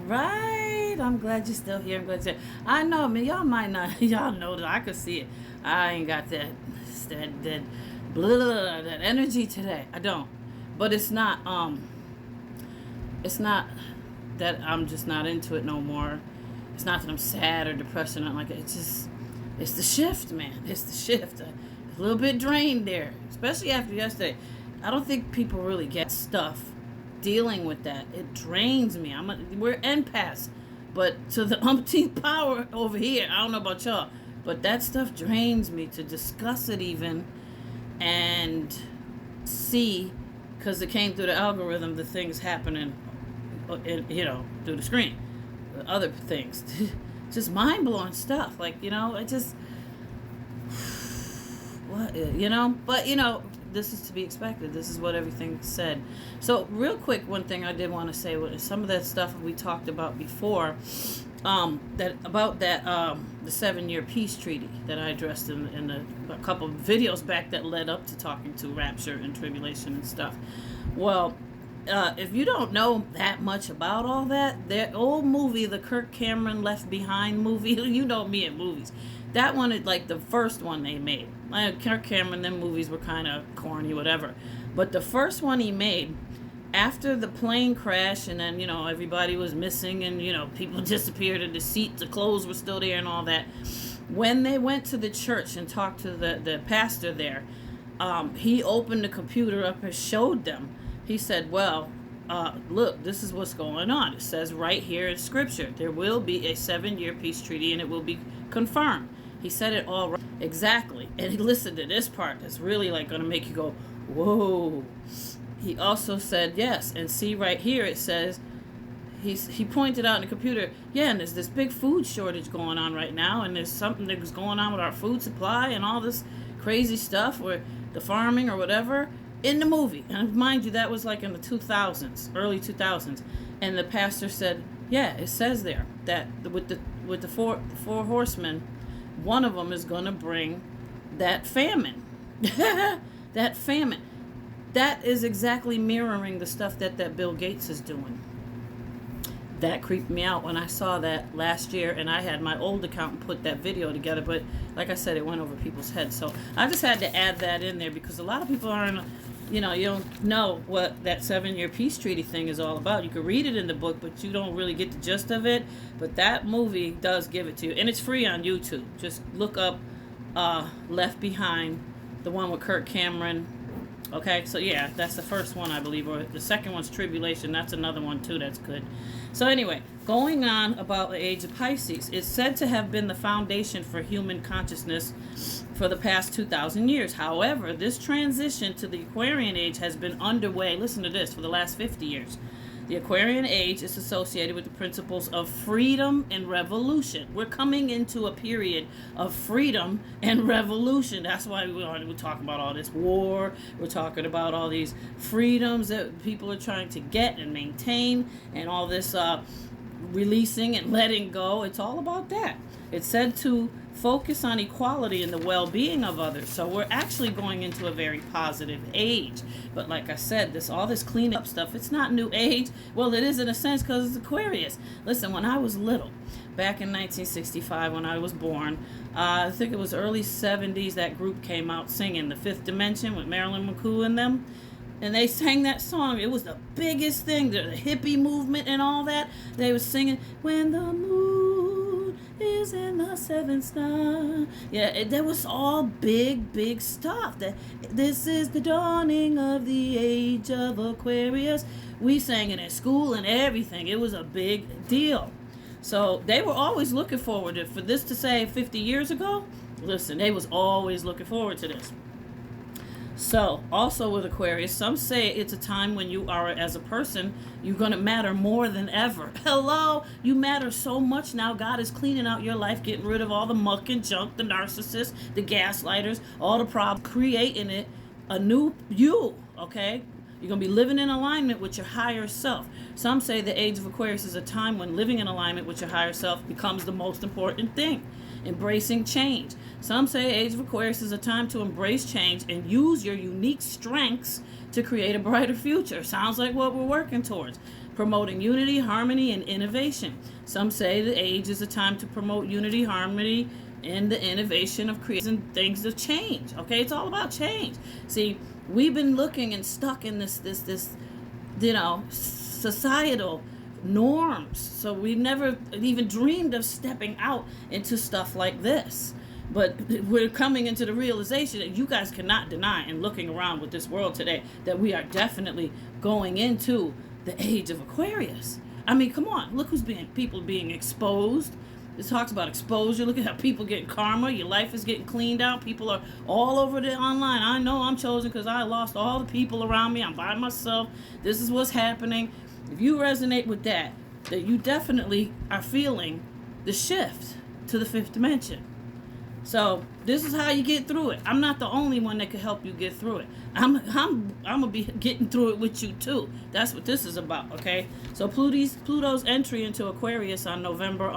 Right. I'm glad you're still here. I'm glad you're. I know. I mean, y'all might not. Y'all know that I could see it. I ain't got that blah, that energy today. I don't. But it's not. It's not that I'm just not into it no more. It's not that I'm sad or depressed or nothing like it. It's the shift, man. It's the shift. A little bit drained there, especially after yesterday. I don't think people really get stuff dealing with that. It drains me. We're empaths, but to the umpteenth power over here. I don't know about y'all, but that stuff drains me to discuss it even and see, because it came through the algorithm, the things happening, through the screen, the other things, just mind blowing stuff. Like it just what but this is to be expected. This is what everything said. So real quick, one thing I did want to say was some of that stuff we talked about before, the 7-year peace treaty that I addressed in a couple of videos back that led up to talking to rapture and tribulation and stuff. Well, if you don't know that much about all that, the old movie, the Kirk Cameron Left Behind movie, you know me and movies. That one is like the first one they made. Kirk Cameron, them movies were kind of corny, whatever. But the first one he made, after the plane crash, and then, everybody was missing, and, people disappeared in the seat, the clothes were still there and all that. When they went to the church and talked to the pastor there, he opened the computer up and showed them. He said, well, look, this is what's going on. It says right here in Scripture, there will be a 7-year peace treaty, and it will be confirmed. He said it all right. Exactly. And he listened to this part that's really like going to make you go, whoa. He also said, yes, and see right here it says, he pointed out in the computer, yeah, and there's this big food shortage going on right now, and there's something that's going on with our food supply and all this crazy stuff, or the farming or whatever, in the movie. And mind you, that was like in the 2000s, early 2000s. And the pastor said, yeah, it says there that with the four horsemen, one of them is going to bring that famine. That famine. That is exactly mirroring the stuff that Bill Gates is doing. That creeped me out when I saw that last year, and I had my old accountant put that video together, but like I said, it went over people's heads. So I just had to add that in there because a lot of people aren't, you don't know what that 7-year peace treaty thing is all about. You can read it in the book, but you don't really get the gist of it. But that movie does give it to you, and it's free on YouTube. Just look up Left Behind, the one with Kirk Cameron. Okay, so yeah, that's the first one, I believe, or the second one's Tribulation. That's another one too that's good. So anyway, going on about the age of Pisces, it's said to have been the foundation for human consciousness for the past 2,000 years. However, this transition to the Aquarian age has been underway, listen to this, for the last 50 years. The Aquarian age is associated with the principles of freedom and revolution. We're coming into a period of freedom and revolution. That's why we're talking about all this war. We're talking about all these freedoms that people are trying to get and maintain, and all this releasing and letting go. It's all about that. It's said to focus on equality and the well-being of others. So we're actually going into a very positive age. But like I said, all this cleanup stuff, it's not new age. Well, it is in a sense because it's Aquarius. Listen, when I was little, back in 1965 when I was born, I think it was early 70s, that group came out singing The Fifth Dimension with Marilyn McCoo and them. And they sang that song. It was the biggest thing, the hippie movement and all that. They were singing, when the moon is in the seventh star. Yeah, that was all big stuff. This is the dawning of the age of Aquarius. We sang it at school and everything. It was a big deal. So they were always looking forward to, for this to say 50 years ago, listen, they was always looking forward to this. So, also with Aquarius, some say it's a time when you are, as a person, you're going to matter more than ever. Hello? You matter so much now. God is cleaning out your life, getting rid of all the muck and junk, the narcissists, the gaslighters, all the problems, creating it a new you, okay? You're going to be living in alignment with your higher self. Some say the age of Aquarius is a time when living in alignment with your higher self becomes the most important thing. Embracing change. Some say age of Aquarius is a time to embrace change and use your unique strengths to create a brighter future. Sounds like what we're working towards. promoting unity, harmony, and innovation. Some say the age is a time to promote unity, harmony, and the innovation of creating things of change. Okay, it's all about change. See, we've been looking and stuck in this societal norms. So we never even dreamed of stepping out into stuff like this. But we're coming into the realization that you guys cannot deny, and looking around with this world today, that we are definitely going into the age of Aquarius. I mean, come on, look people being exposed. This talks about exposure. Look at how people get karma. Your life is getting cleaned out. People are all over the online. I know I'm chosen because I lost all the people around me. I'm by myself. This is what's happening. If you resonate with that you definitely are feeling the shift to the fifth dimension. So this is how you get through it. I'm not the only one that can help you get through it. I'm gonna be getting through it with you too. That's what this is about. Okay. So Pluto's entry into Aquarius on November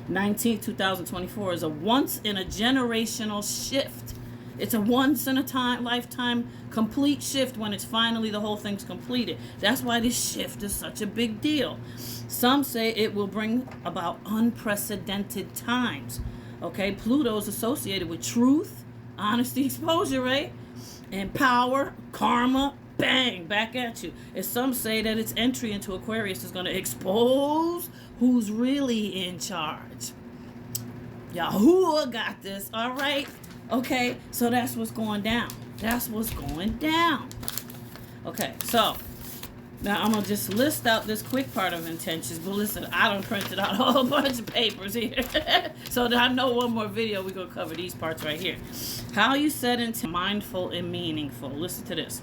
19th, 2024 is a once in a generational shift. It's a once in a lifetime complete shift when it's finally the whole thing's completed. That's why this shift is such a big deal. Some say it will bring about unprecedented times. Okay, Pluto is associated with truth, honesty, exposure, right? And power, karma, bang, back at you. And some say that its entry into Aquarius is going to expose who's really in charge. Yahuwah got this, all right? Okay, so that's what's going down. That's what's going down. Okay, so now I'm going to just list out this quick part of intentions. But listen, I done printed out a whole bunch of papers here. So that I know one more video, we're going to cover these parts right here. How you set into mindful and meaningful. Listen to this.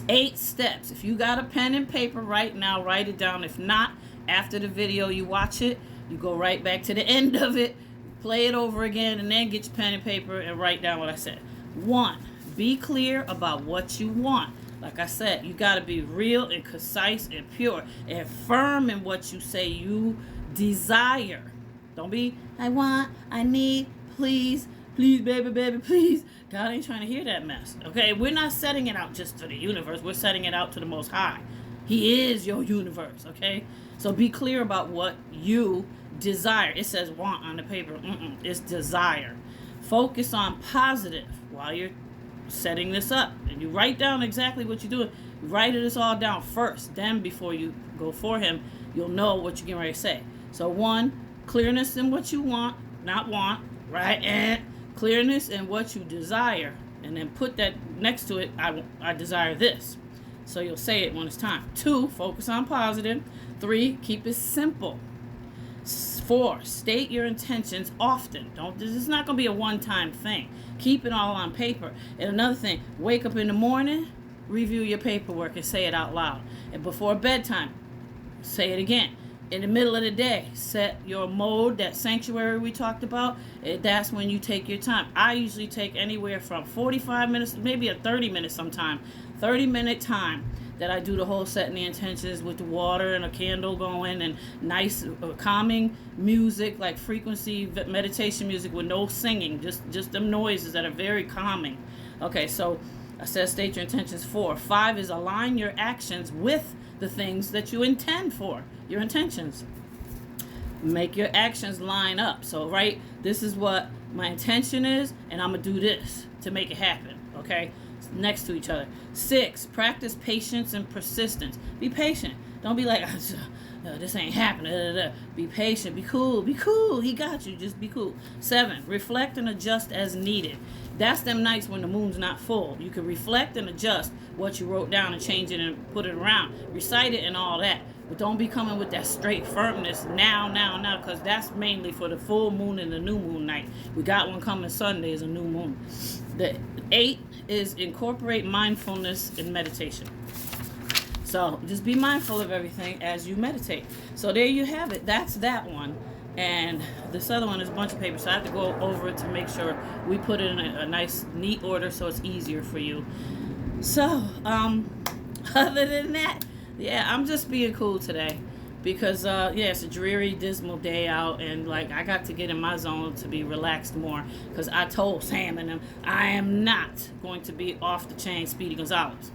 8 steps. If you got a pen and paper right now, write it down. If not, after the video, you watch it. You go right back to the end of it. Play it over again, and then get your pen and paper and write down what I said. 1, be clear about what you want. Like I said, you got to be real and concise and pure and firm in what you say you desire. Don't be, I want, I need, please, baby, please. God ain't trying to hear that mess. Okay, we're not setting it out just to the universe. We're setting it out to the Most High. He is your universe, okay? So be clear about what you desire. It says want on the paper. It's desire. Focus on positive while you're setting this up. And you write down exactly what you're doing. Write this all down first. Then before you go for him, you'll know what you're getting ready to say. So 1, clearness in what you want, not want, right? And clearness in what you desire. And then put that next to it, I desire this. So you'll say it when it's time. 2, focus on positive. 3, keep it simple. 4, state your intentions often. This is not going to be a one-time thing. Keep it all on paper. And another thing, wake up in the morning, review your paperwork and say it out loud. And before bedtime, say it again. In the middle of the day, set your mode, that sanctuary we talked about. That's when you take your time. I usually take anywhere from 45 minutes, maybe a 30 minutes sometime. 30-minute time that I do the whole setting the intentions with the water and a candle going and nice calming music, like frequency meditation music with no singing, just them noises that are very calming. Okay, so I said state your intentions. 4. 5 is align your actions with the things that you intend for, your intentions. Make your actions line up. So, right, this is what my intention is, and I'm going to do this to make it happen, okay? Next to each other. 6, practice patience and persistence. Be patient. Don't be like, this ain't happening. Be patient. Be cool. Be cool. He got you. Just be cool. 7, reflect and adjust as needed. That's them nights when the moon's not full. You can reflect and adjust what you wrote down and change it and put it around. Recite it and all that. But don't be coming with that straight firmness now, because that's mainly for the full moon and the new moon night. We got one coming Sunday is a new moon. The 8 is incorporate mindfulness in meditation. So just be mindful of everything as you meditate. So there you have it. That's that one. And this other one is a bunch of paper, so I have to go over it to make sure we put it in a nice, neat order so it's easier for you. So, other than that, yeah, I'm just being cool today because, it's a dreary, dismal day out, and, I got to get in my zone to be relaxed more because I told Sam and them I am not going to be off the chain Speedy Gonzalez.